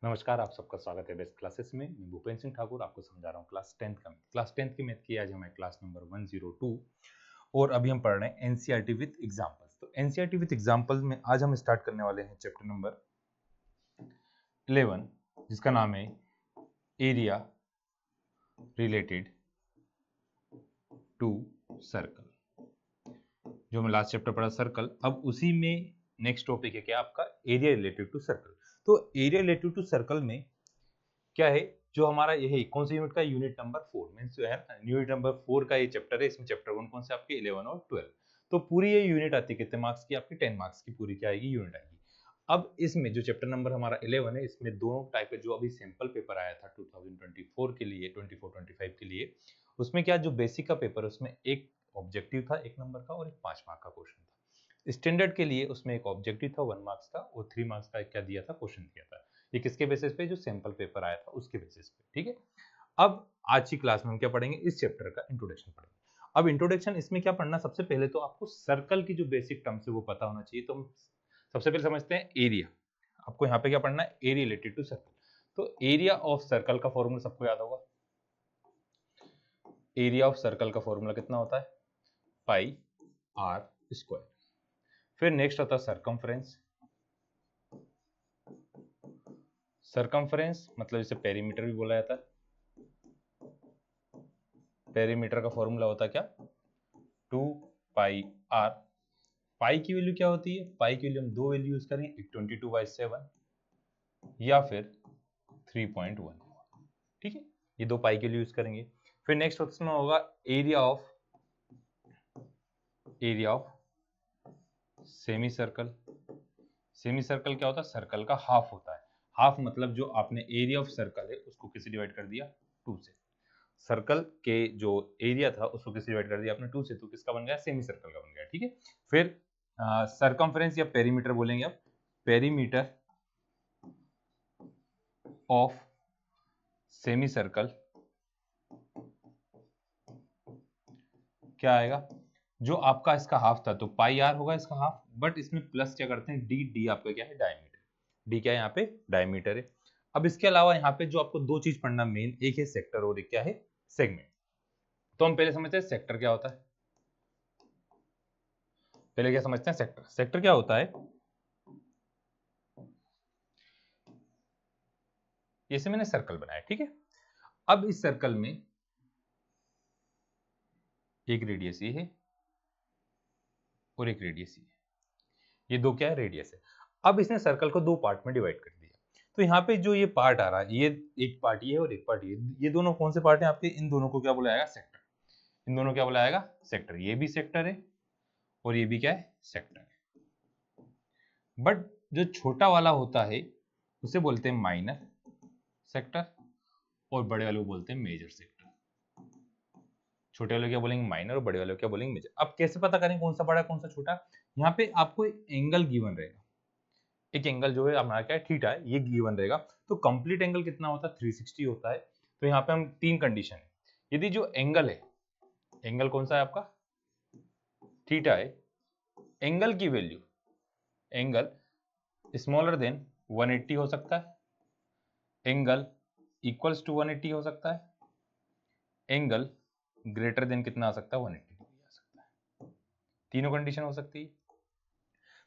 नमस्कार, आप सबका स्वागत है बेस्ट क्लासेस में। मैं भूपेंद्र सिंह ठाकुर आपको समझा रहा हूँ क्लास 10th का मैथ। क्लास 10th की मैथ की आज हमारे क्लास नंबर 102 और अभी हम पढ़ रहे हैं एनसीईआरटी विद एग्जांपल्स। तो एनसीईआरटी विद एग्जांपल्स में आज हम स्टार्ट करने वाले हैं चैप्टर नंबर 11 जिसका नाम है एरिया रिलेटेड टू सर्कल। जो हमने लास्ट चैप्टर पढ़ा सर्कल, अब उसी में नेक्स्ट टॉपिक है क्या आपका एरिया रिलेटेड टू सर्कल। तो एरिया रिलेटेड टू सर्कल में क्या है, जो हमारा ये है कौन सा यूनिट का, यूनिट नंबर 4 मींस जो है यूनिट नंबर 4 का ये चैप्टर है। इसमें चैप्टर 1 कौन से आपके 11 और 12। तो पूरी ये यूनिट आती है कितने मार्क्स की, आपकी 10 मार्क्स की पूरी क्या आएगी यूनिट आएगी। अब इसमें जो चैप्टर नंबर हमारा 11 है, इसमें दोनों टाइप के जो अभी सैंपल पेपर आया था 2024 के लिए, 24-25 के लिए, उसमें क्या जो बेसिक का पेपर उसमें एक ऑब्जेक्टिव था 1 नंबर का और एक 5 मार्क का क्वेश्चन था। स्टैंडर्ड के लिए उसमें एक ऑब्जेक्टिव था 1 मार्क्स का और 3 मार्क्स का क्या दिया था, क्वेश्चन दिया था। ये किसके बेसिस पे, जो सैंपल पेपर आया था उसके बेसिस पे, ठीक है। अब आज की क्लास में हम क्या पढ़ेंगे, इस चैप्टर का इंट्रोडक्शन पढ़ेंगे। अब इंट्रोडक्शन इसमें क्या पढ़ना, सबसे पहले तो आपको सर्कल की जो बेसिक टर्म्स है वो पता होना चाहिए। तो हम सबसे पहले समझते हैं एरिया। आपको यहाँ पे क्या पढ़ना है, एरिया रिलेटेड टू सर्कल। तो एरिया ऑफ सर्कल का फॉर्मूला सबको याद होगा। एरिया ऑफ सर्कल का फॉर्मूला कितना होता है, पाई आर स्क्वायर। फिर नेक्स्ट आता है सरकमफ्रेंस। सरकमफ्रेंस मतलब इसे पेरीमीटर भी बोला जाता है। पेरीमीटर का फॉर्मूला होता है क्या, 2 पाई आर। पाई की वैल्यू क्या होती है, पाई की वैल्यू हम दो वैल्यू यूज करेंगे, एक 22/7 या फिर 3.1, ठीक है। ये दो पाई के लिए यूज करेंगे। फिर नेक्स्ट उसमें होगा area of semi circle. Semi circle क्या होता है, सर्कल का हाफ होता है। हाफ मतलब जो आपने एरिया ऑफ सर्कल है उसको किससे डिवाइड कर दिया, 2 से। सर्कल के जो एरिया था उसको किससे डिवाइड कर दिया आपने, 2 से, तो किसका बन गया, सेमी सर्कल का बन गया, ठीक है। फिर सरकमफ्रेंस या पेरीमीटर बोलेंगे अब, पेरीमीटर ऑफ सेमी सर्कल क्या आएगा, जो आपका इसका हाफ था तो पाई आर होगा इसका हाफ, बट इसमें प्लस क्या करते हैं, डी। डी आपका क्या है, डायमीटर। डी क्या है यहाँ पे, डायमीटर है। अब इसके अलावा यहाँ पे जो आपको दो चीज पढ़ना मेन, एक है सेक्टर और एक क्या है, सेगमेंट। तो हम पहले समझते हैं सेक्टर क्या होता है। पहले क्या समझते हैं सेक्टर। सेक्टर क्या होता है, जैसे मैंने सर्कल बनाया, ठीक है। अब इस सर्कल में एक रेडियस ये है और एक रेडियस ये है। ये दो क्या है, रेडियस है। अब इसने सर्कल को दो पार्ट में डिवाइड कर दिया। तो यहाँ पे जो ये पार्ट आ रहा है, ये एक पार्ट ये है और एक पार्ट ये दोनों कौन से पार्ट हैं आपके, इन दोनों को क्या बुलाएगा, सेक्टर। इन दोनों क्या बुलाएगा, सेक्टर। ये भी सेक्टर है और ये भी क्या है, सेक्टर है। बट जो छोटा वाला होता है उसे बोलते हैं माइनर सेक्टर और बड़े वाले को बोलते हैं मेजर सेक्टर। छोटे वाले क्या बोलेंगे माइनर और बड़े वाले क्या बोलेंगे मेजर। अब कैसे पता करें कौन सा बड़ा कौन सा छोटा, यहाँ पे आपको एंगल गिवन रहेगा। एक एंगल जो है हमारा क्या है, थीटा है, ये गिवन रहेगा। तो कंप्लीट एंगल कितना होता है, 360 होता है। तो यहाँ पे हम तीन कंडीशन है। यदि जो एंगल है, एंगल कौन सा है आपका, थीटा है, एंगल की वैल्यू, एंगल स्मॉलर देन 180 हो सकता है, एंगल इक्वल्स टू 180 हो सकता है, एंगल ग्रेटर देन कितना आ सकता है, 180 डिग्री आ सकता है। तीनों कंडीशन हो सकती है।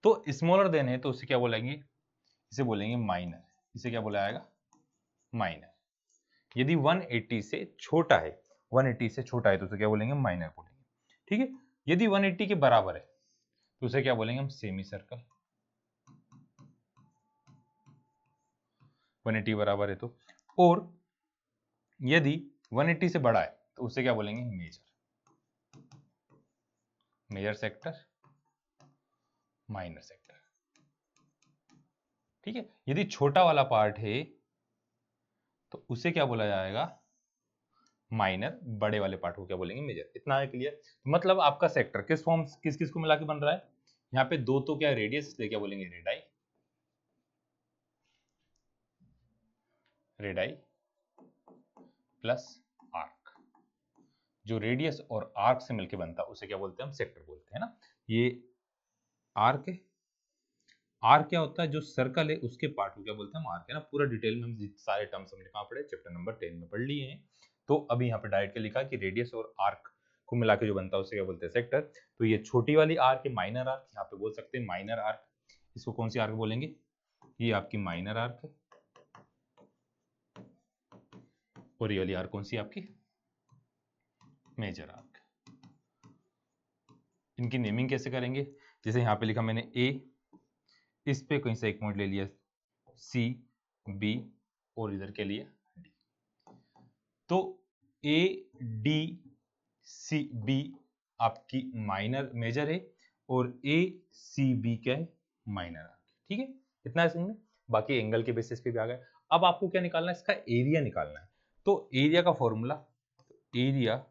तो स्मॉलर देन है तो उसे क्या बोलेंगे, इसे बोलेंगे माइनर। इसे क्या बोला जाएगा, माइनर। यदि 180 से छोटा है, 180 से छोटा है तो उसे क्या बोलेंगे, माइनर बोलेंगे, ठीक है। यदि 180 के बराबर है तो उसे क्या बोलेंगे हम, सेमी सर्कल। 180 बराबर है तो, और यदि 180 से बड़ा है तो उसे क्या बोलेंगे, major. Major sector, minor sector, ठीक है। यदि छोटा वाला पार्ट है तो उसे क्या बोला जाएगा, माइनर। बड़े वाले पार्ट को क्या बोलेंगे, मेजर। इतना है क्लियर। मतलब आपका सेक्टर किस फॉर्म, किस किस को मिला के बन रहा है, यहाँ पे दो तो क्या रेडियस, इसलिए क्या बोलेंगे, रेडाई। Radii plus arc. जो रेडियस और आर्क से मिलके बनता है उसे क्या बोलते हैं हम, सेक्टर बोलते हैं ना। ये आर्क है आर क्या होता है, जो सर्कल है उसके पार्ट को क्या बोलते हैं, हम आर, है ना। पूरा डिटेल में हम सारे टर्म्स हमने कहाँ पढ़े, चैप्टर नंबर 10 में पढ़ लिए हैं। तो अभी यहाँ पे डायरेक्ट लिखा कि रेडियस और आर्क को मिला के जो बनता है उसे क्या बोलते हैं, सेक्टर। तो ये छोटी वाली आर्क है माइनर आर्क, यहाँ पे बोल सकते हैं माइनर आर्क। इसको कौन सी आर्क बोलेंगे, ये आपकी माइनर आर्क है, और ये वाली आर्क कौन सी आपकी, मेजर आर्क। इनकी नेमिंग कैसे करेंगे, जैसे यहाँ पे लिखा मैंने ए, इस पे कहीं से एक पॉइंट ले लिया सी, बी, और इधर के लिए डी। तो ए डी सी बी आपकी माइनर मेजर है, और ए सी बी क्या है, माइनर आर्क। ठीक है, इतना है समझ में। बाकी एंगल के बेसिस पे भी आ गया। अब आपको क्या निकालना है, इसका एरिया निकालना है। तो एरिया का formula, area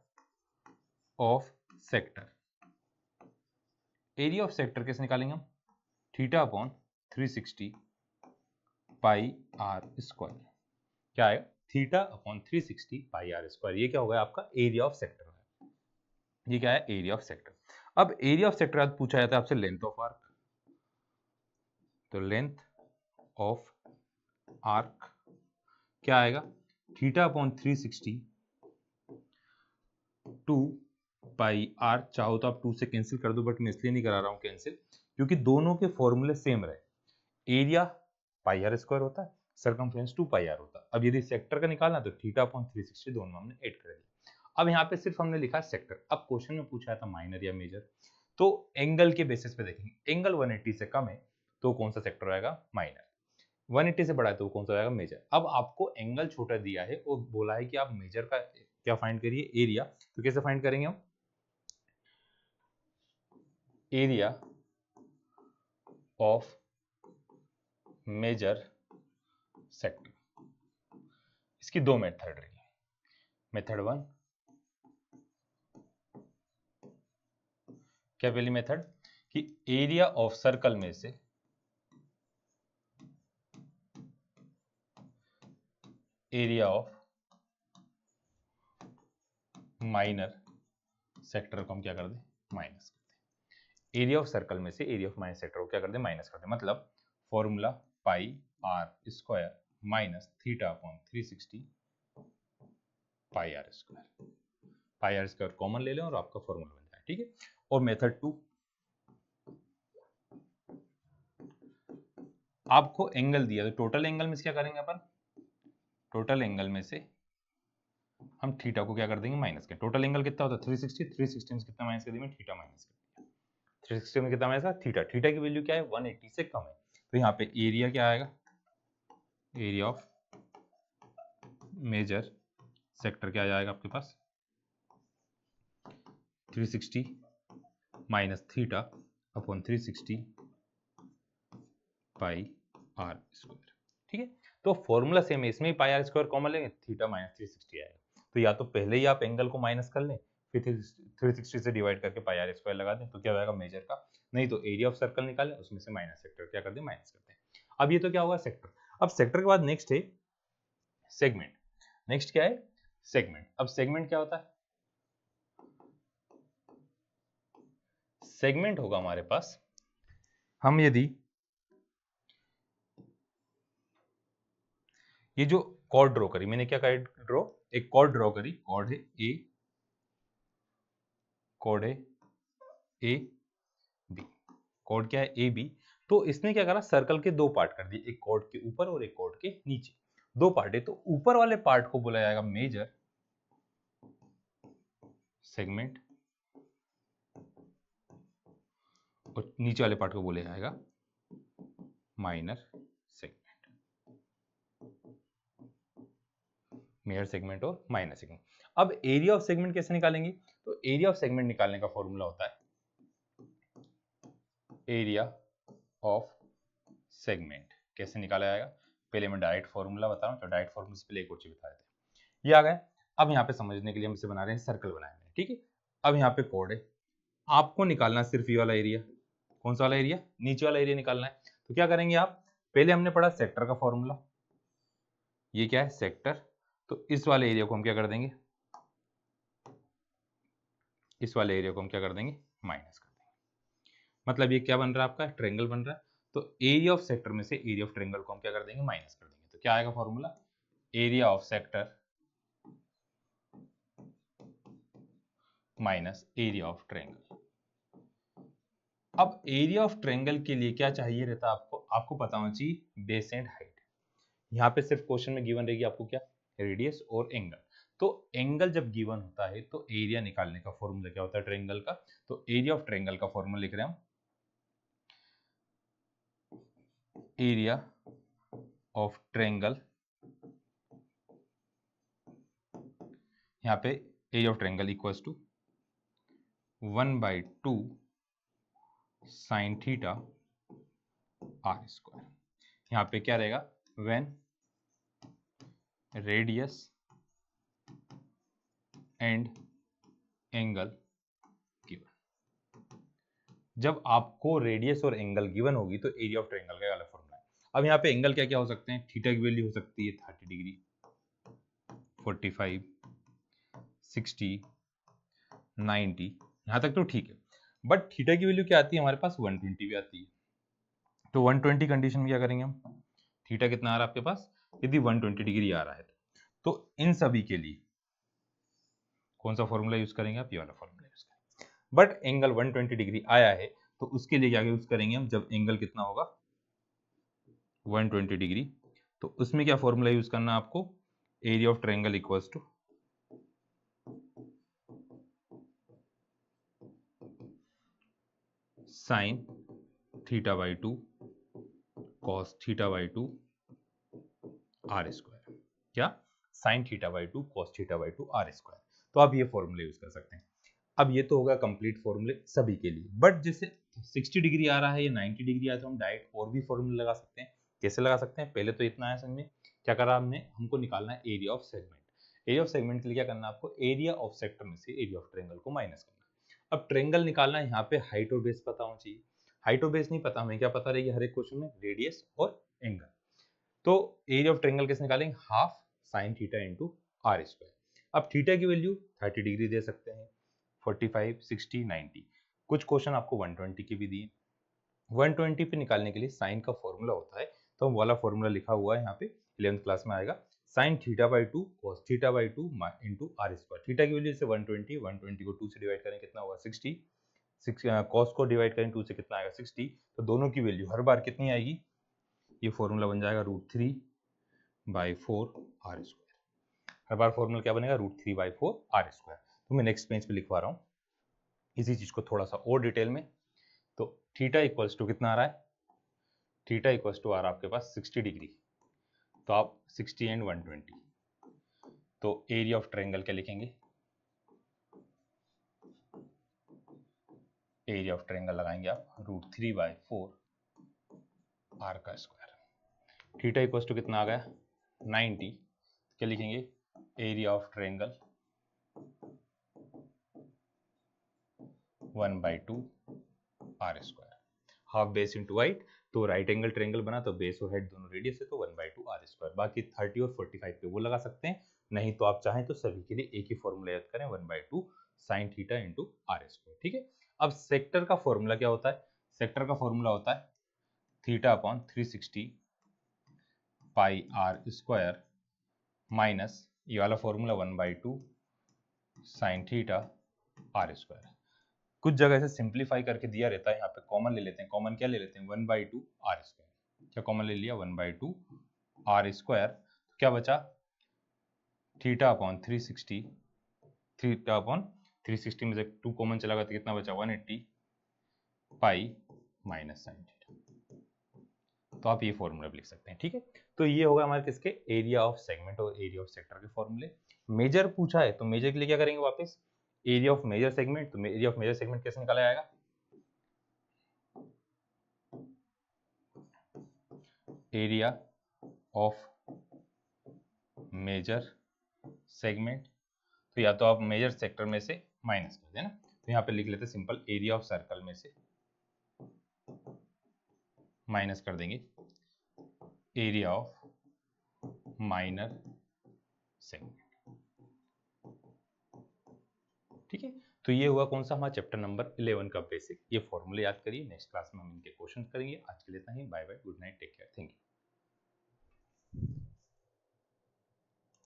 of sector, area of sector कैसे निकालेंगे हम, theta upon 360 pi r square. क्या आएगा, theta upon 360 pi r square. ये क्या होगा आपका एरिया ऑफ सेक्टर है। ये क्या है, एरिया ऑफ सेक्टर। अब एरिया ऑफ सेक्टर पूछा जाता है आपसे लेंथ ऑफ आर्क। तो लेंथ ऑफ आर्क क्या आएगा, थीटा अपॉन 360 2 पाई आर। चाहो तो आप 2 से कैंसिल कर दो, बट मैं इसलिए नहीं करा रहा हूं कैंसिल, क्योंकि दोनों के फॉर्मूले सेम रहे। एरिया पाई आर स्क्वायर होता है, सरकमफ्रेंस 2 पाई आर होता है। अब यदि सेक्टर का निकालना तो थीटा अपॉन 360 दोनों हमने ऐड कर दिया। अब यहाँ पे सिर्फ हमने लिखा सेक्टर। अब क्वेश्चन में पूछा था माइनर या मेजर, तो एंगल के बेसिस पे देखेंगे। एंगल 180 से कम है तो कौन सा सेक्टर आएगा, माइनर। 180 से बड़ा है तो कौन सा आएगा, मेजर। अब आपको एंगल छोटा दिया है और बोला है कि आप मेजर का क्या फाइंड करिए, एरिया। तो कैसे फाइंड करेंगे हम, एरिया ऑफ मेजर सेक्टर। इसकी दो मेथड रही। मेथड 1, क्या पहली मेथड, कि एरिया ऑफ सर्कल में से एरिया ऑफ माइनर सेक्टर को हम क्या कर दें, माइनस कर दें। एरिया ऑफ सर्कल में से एरिया ऑफ माइनर सेक्टर को क्या कर दें, माइनस कर दें। मतलब formula pi r square minus theta upon 360 pi r square. Pi r square common ले लें और आपका फॉर्मूला बन जाए। ठीक है, और मेथड 2, आपको एंगल दिया तो टोटल एंगल में से क्या करेंगे अपन, टोटल एंगल में से हम थीटा को क्या कर देंगे, माइनस के। टोटल एंगल कितना होता है 360, 360 में कितना माइनस कर दिया, थीटा माइनस कर दिया। 360 में कितना माइनस का, थीटा। थीटा की वैल्यू क्या है, 180 से कम है। तो यहाँ पे एरिया क्या आएगा, एरिया ऑफ मेजर सेक्टर क्या आ जाएगा आपके पास, 360 minus theta upon 360 pi r square. ठीक है, तो फॉर्मूला सेम है, इसमें पाई आर स्क्वायर कॉमन लेंगे, थीटा माइनस 360 आएगा। तो या तो पहले ही आप एंगल को माइनस कर लें, फिर 360 से डिवाइड करके पाई आर स्क्वायर लगा दें, तो क्या होगा मेजर का। नहीं तो एरिया ऑफ सर्कल निकालें, उसमें से माइनस सेक्टर क्या कर दें, माइनस करते हैं। अब ये तो क्या होगा, सेक्टर। अब सेक्टर के बाद नेक्स्ट है सेगमेंट। नेक्स्ट क्या है, सेगमेंट। अब सेगमेंट क्या होता है, सेगमेंट होगा हमारे पास, हम यदि ये जो कॉर्ड ड्रॉ करी, मैंने क्या ड्रॉ, एक कॉर्ड ड्रॉ करी, कॉर्ड है ए, कॉर्ड है ए बी, कॉर्ड क्या है ए बी। तो इसने क्या करा, सर्कल के दो पार्ट कर दिए, एक कॉर्ड के ऊपर और एक कॉर्ड के नीचे। दो पार्ट है, तो ऊपर वाले पार्ट को बोला जाएगा मेजर सेगमेंट, और नीचे वाले पार्ट को बोला जाएगा माइनर सेगमेंट। मेजर सेगमेंट और माइनर सेगमेंट। अब एरिया ऑफ सेगमेंट कैसे निकालेंगे, तो एरिया ऑफ सेगमेंट निकालने का फॉर्मूला होता है एरिया ऑफ सेगमेंट। कैसे निकाला जाएगा, पहले मैं डायरेक्ट फॉर्मूला बता रहा हूं, तो डायरेक्ट फॉर्मूला से पहले एक और चीज बता देते हैं। ये आ गया। अब यहाँ पे समझने के लिए हम इसे बना रहे हैं, सर्कल बनाए हैं। ठीक है, अब यहाँ पे कोड है, आपको निकालना सिर्फ ये वाला एरिया। कौन सा वाला एरिया, नीचे वाला एरिया निकालना है। तो क्या करेंगे आप, पहले हमने पढ़ा सेक्टर का फॉर्मूला, ये क्या है सेक्टर। तो इस वाले एरिया को हम क्या कर देंगे, इस वाले एरिया को हम क्या कर देंगे, माइनस कर देंगे। मतलब ये क्या बन रहा है आपका, ट्रायंगल बन रहा है। तो एरिया ऑफ सेक्टर में से एरिया ऑफ ट्रायंगल को हम क्या कर देंगे, माइनस कर देंगे। तो क्या आएगा formula, area of sector minus area of triangle. अब एरिया ऑफ ट्रायंगल के लिए क्या चाहिए रहता है आपको पता होना चाहिए बेस एंड हाइट। यहाँ पे सिर्फ क्वेश्चन में गिवन रहेगी आपको क्या, रेडियस और एंगल। तो एंगल जब गिवन होता है तो एरिया निकालने का फॉर्मूला क्या होता है ट्रायंगल का, तो एरिया ऑफ ट्रायंगल का फॉर्मूला लिख रहे हैं हम, एरिया ऑफ ट्रायंगल, यहाँ पे area of triangle equals to 1/2 sine theta r square. यहाँ पे क्या रहेगा, when radius and angle given. जब आपको रेडियस और एंगल गिवन होगी तो एरिया ऑफ ट्रायंगल का अलग फॉर्मूला है। अब यहाँ पे एंगल क्या क्या हो सकते हैं, थीटा की वैल्यू हो सकती है 30 डिग्री, 45, 60, 90, यहाँ तक तो ठीक है। बट थीटा की वैल्यू क्या आती है हमारे पास, 120 भी आती है। तो 120 कंडीशन में क्या करेंगे हम, थीटा कितना आ रहा है आपके पास, यदि 120 डिग्री आ रहा है तो इन सभी के लिए कौन सा फॉर्मूला यूज करेंगे आप, ये वाला फॉर्मूला यूज करेंगे। बट एंगल 120 डिग्री आया है तो उसके लिए क्या यूज करेंगे हम, जब एंगल कितना होगा 120 डिग्री, तो उसमें क्या फॉर्मूला यूज करना है आपको, area of triangle equals to sine theta by 2 cos theta by 2 R square. क्या, sine theta by 2 cos theta by 2 R square. तो आप ये फॉर्मूले यूज कर सकते हैं। अब ये तो होगा कंप्लीट फॉर्मूले सभी के लिए, बट जैसे 60 डिग्री आ रहा है या 90 डिग्री आया तो हम डायरेक्ट और भी फॉर्मूले लगा सकते हैं। कैसे लगा सकते हैं, पहले तो इतना आया समझ में, क्या करा हमने, हमको निकालना है area of segment. Area of segment के लिए क्या करना है आपको, एरिया ऑफ सेक्टर में से एरिया ऑफ ट्रायंगल को माइनस करना है। अब ट्रायंगल निकालना है, यहाँ पे हाइट और बेस पता होना चाहिए। हाइट और बेस नहीं पता, हमें क्या पता रहेगी हर एक क्वेश्चन में, रेडियस और एंगल। तो एरिया ऑफ ट्रायंगल कैसे निकालेंगे, half sine theta into r square. अब थीटा की वैल्यू 30 डिग्री दे सकते हैं, 45, 60, 90। कुछ क्वेश्चन आपको 120 के भी दिए। 120 पे निकालने के लिए साइन का फॉर्मूला होता है, तो वाला फॉर्मूला लिखा हुआ है यहाँ पे, 11th क्लास में आएगा, sine theta by 2 cos theta by 2 into r square. Theta की वैल्यू से 120 को 2 से डिवाइड करें कितना होगा 60, कॉस को डिवाइड करें 2 से कितना आएगा 60, तो दोनों की वैल्यू हर बार कितनी आएगी, ये फॉर्मूला बन जाएगा √3/4 आर स्क्वायर। हर बार फॉर्मूला क्या बनेगा, √3/4 आर स्क्वायर। तो मैं नेक्स्ट पेज पे लिखवा रहा हूँ इसी चीज को थोड़ा सा और डिटेल में। तो थीटा इक्वल्स टू कितना आ रहा है, थीटा इक्वल्स टू आ रहा है आपके पास 60 डिग्री, तो आप 60 एंड 120, तो एरिया ऑफ ट्रायंगल क्या लिखेंगे, एरिया ऑफ ट्रायंगल लगाएंगे आप √3/4 आर का स्क्वायर। थीटा इक्वल्स टू कितना आ गया 90, क्या लिखेंगे, area of triangle 1/2 r square. Half base into height, तो राइट एंगल ट्रायंगल बना तो बेस और हेड दोनों रेडियस है, तो 1/2 आर स्क्वायर। बाकी 30 और 45 पे वो लगा सकते हैं, नहीं तो आप चाहें तो सभी के लिए एक ही फॉर्मूला याद करें, 1/2 sine theta into r square. ठीक है। अब सेक्टर का फॉर्मूला क्या होता है, सेक्टर का फॉर्मूला होता है theta upon 360 pi r square minus ये वाला formula 1/2 sine theta r square. कुछ जगह से सिंप्लीफाई करके दिया रहता है, यहाँ पे कॉमन ले लेते हैं। कॉमन क्या ले लेते हैं, 1/2 आर स्क्वायर। क्या कॉमन ले लिया, 1/2 आर स्क्वायर। तो क्या बचा, थीटा अपॉन 360, थीटा अपॉन 360 में से 2 कॉमन चला गया तो कितना बचा 180 पाई माइनस साइन थीटा। तो आप ये फॉर्मूला लिख सकते हैं। ठीक है। तो ये होगा हमारे किसके, एरिया ऑफ सेगमेंट और एरिया ऑफ सेक्टर के फॉर्मूले। मेजर पूछा है तो मेजर के लिए क्या करेंगे वापस, एरिया ऑफ मेजर सेगमेंट। तो एरिया ऑफ मेजर सेगमेंट कैसे निकाला जाएगा, एरिया ऑफ मेजर सेगमेंट, तो या तो आप मेजर सेक्टर में से माइनस कर देना, तो यहाँ पे लिख लेते हैं सिंपल, एरिया ऑफ सर्कल में से माइनस कर देंगे एरिया ऑफ माइनर सेगमेंट। ठीक है। तो ये हुआ कौन सा हमारा चैप्टर नंबर 11 का बेसिक। ये फॉर्मूले याद करिए, नेक्स्ट क्लास में हम इनके क्वेश्चन करेंगे। आज के लिए इतना ही, bye bye, good night, take care, thank you.